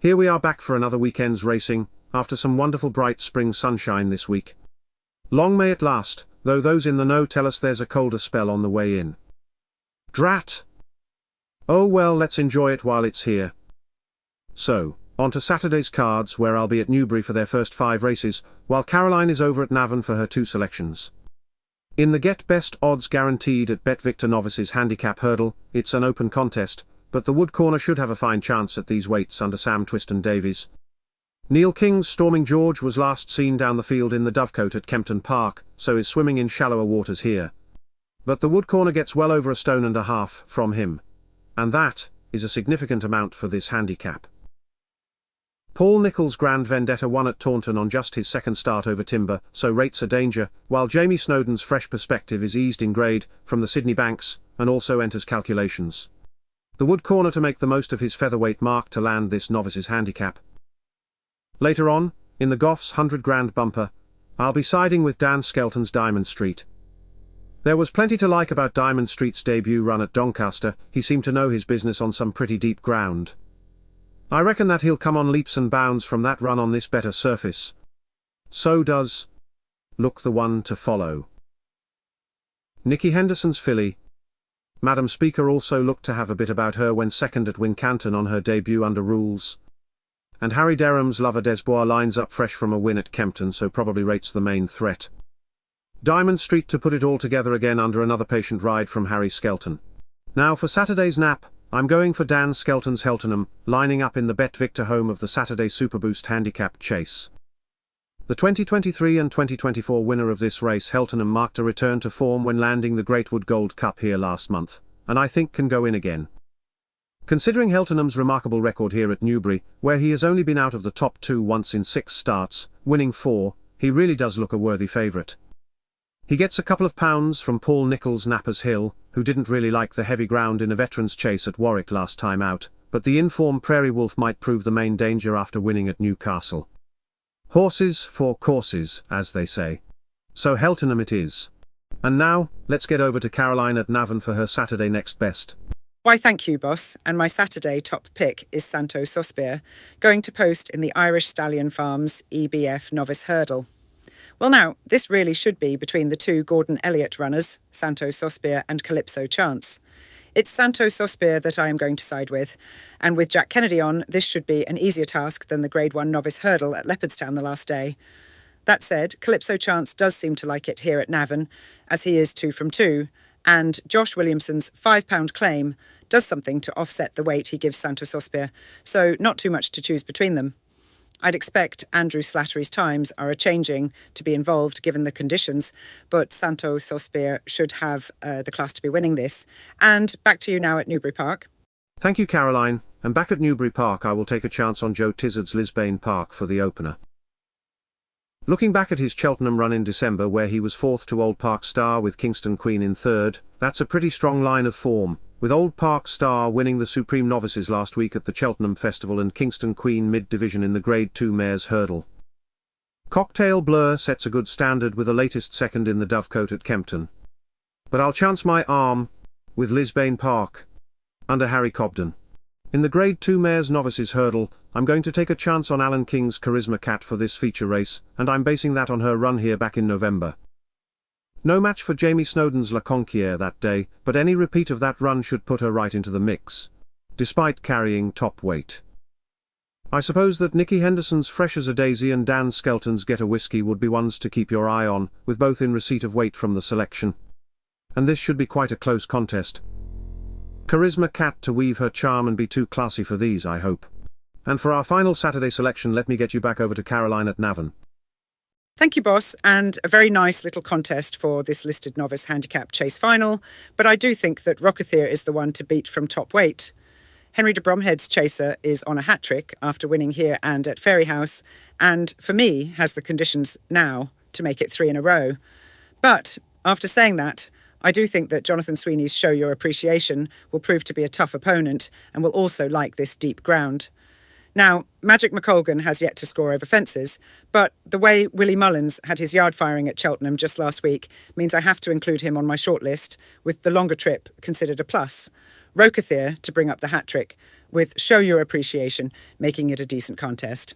Here we are back for another weekend's racing, after some wonderful bright spring sunshine this week. Long may it last, though those in the know tell us there's a colder spell on the way in. Drat! Oh well, let's enjoy it while it's here. So, on to Saturday's cards, where I'll be at Newbury for their first 5 races, while Caroline is over at Navan for her 2 selections. In the Get Best Odds Guaranteed at Bet Victor Novice's handicap hurdle, it's an open contest, but the Wood Corner should have a fine chance at these weights under Sam Twiston-Davies. Neil King's Storming George was last seen down the field in the Dovecote at Kempton Park, so is swimming in shallower waters here. But the Wood Corner gets well over 1.5 stones from him. And that is a significant amount for this handicap. Paul Nicholls' Grand Vendetta won at Taunton on just his second start over Timber, so rates a danger, while Jamie Snowden's Fresh Perspective is eased in grade from the Sydney Banks, and also enters calculations. The Wood Corner to make the most of his featherweight mark to land this novice's handicap. Later on, in the Goffs 100 Grand Bumper, I'll be siding with Dan Skelton's Diamond Street. There was plenty to like about Diamond Street's debut run at Doncaster. He seemed to know his business on some pretty deep ground. I reckon that he'll come on leaps and bounds from that run on this better surface. So does Look the one to follow. Nicky Henderson's filly. Madam Speaker also looked to have a bit about her when second at Wincanton on her debut under rules. And Harry Derham's Lover Desbois lines up fresh from a win at Kempton, so probably rates the main threat. Diamond Street to put it all together again under another patient ride from Harry Skelton. Now for Saturday's nap, I'm going for Dan Skelton's Heltenham, lining up in the Bet Victor home of the Saturday Superboost Handicap Chase. The 2023 and 2024 winner of this race, Heltenham, marked a return to form when landing the Greatwood Gold Cup here last month, and I think can go in again. Considering Heltenham's remarkable record here at Newbury, where he has only been out of the top 2 once in 6 starts, winning 4, he really does look a worthy favourite. He gets a couple of pounds from Paul Nicholls' Nappers Hill, who didn't really like the heavy ground in a veterans' chase at Warwick last time out, but the in-form Prairie Wolf might prove the main danger after winning at Newcastle. Horses for courses, as they say. So Heltenham it is. And now, let's get over to Caroline at Navan for her Saturday next best. Why thank you, boss, and my Saturday top pick is Santo Sospir, going to post in the Irish Stallion Farms EBF Novice Hurdle. Well now, this really should be between the 2 Gordon Elliott runners, Santo Sospir and Calypso Chance. It's Santo Sospir that I am going to side with, and with Jack Kennedy on, this should be an easier task than the Grade 1 Novice Hurdle at Leopardstown the last day. That said, Calypso Chance does seem to like it here at Navan, as he is 2 from 2, and Josh Williamson's £5 claim does something to offset the weight he gives Santo Sospir, so not too much to choose between them. I'd expect Andrew Slattery's times are a-changing to be involved given the conditions, but Santo Sospir should have the class to be winning this. And back to you now at Newbury Park. Thank you, Caroline, and back at Newbury Park I will take a chance on Joe Tizard's Lisbane Park for the opener. Looking back at his Cheltenham run in December, where he was 4th to Old Park Star with Kingston Queen in 3rd, that's a pretty strong line of form, with Old Park Star winning the Supreme Novices last week at the Cheltenham Festival and Kingston Queen mid-division in the Grade 2 Mares Hurdle. Cocktail Blur sets a good standard with a latest second in the Dovecote at Kempton. But I'll chance my arm with Lisbane Park under Harry Cobden. In the Grade 2 Mares Novices Hurdle, I'm going to take a chance on Alan King's Charisma Cat for this feature race, and I'm basing that on her run here back in November. No match for Jamie Snowden's La Conquière that day, but any repeat of that run should put her right into the mix, despite carrying top weight. I suppose that Nicky Henderson's Fresh as a Daisy and Dan Skelton's Get a Whiskey would be ones to keep your eye on, with both in receipt of weight from the selection. And this should be quite a close contest. Charisma Cat to weave her charm and be too classy for these, I hope. And for our final Saturday selection, let me get you back over to Caroline at Navan. Thank you, boss, and a very nice little contest for this listed novice handicap chase final, but I do think that Rockethier is the one to beat from top weight. Henry de Bromhead's chaser is on a hat-trick after winning here and at Fairyhouse, and for me has the conditions now to make it 3 in a row. But after saying that, I do think that Jonathan Sweeney's Show Your Appreciation will prove to be a tough opponent and will also like this deep ground. Now, Magic McColgan has yet to score over fences, but the way Willie Mullins had his yard firing at Cheltenham just last week means I have to include him on my shortlist, with the longer trip considered a plus. Rocathir to bring up the hat-trick, with Show Your Appreciation making it a decent contest.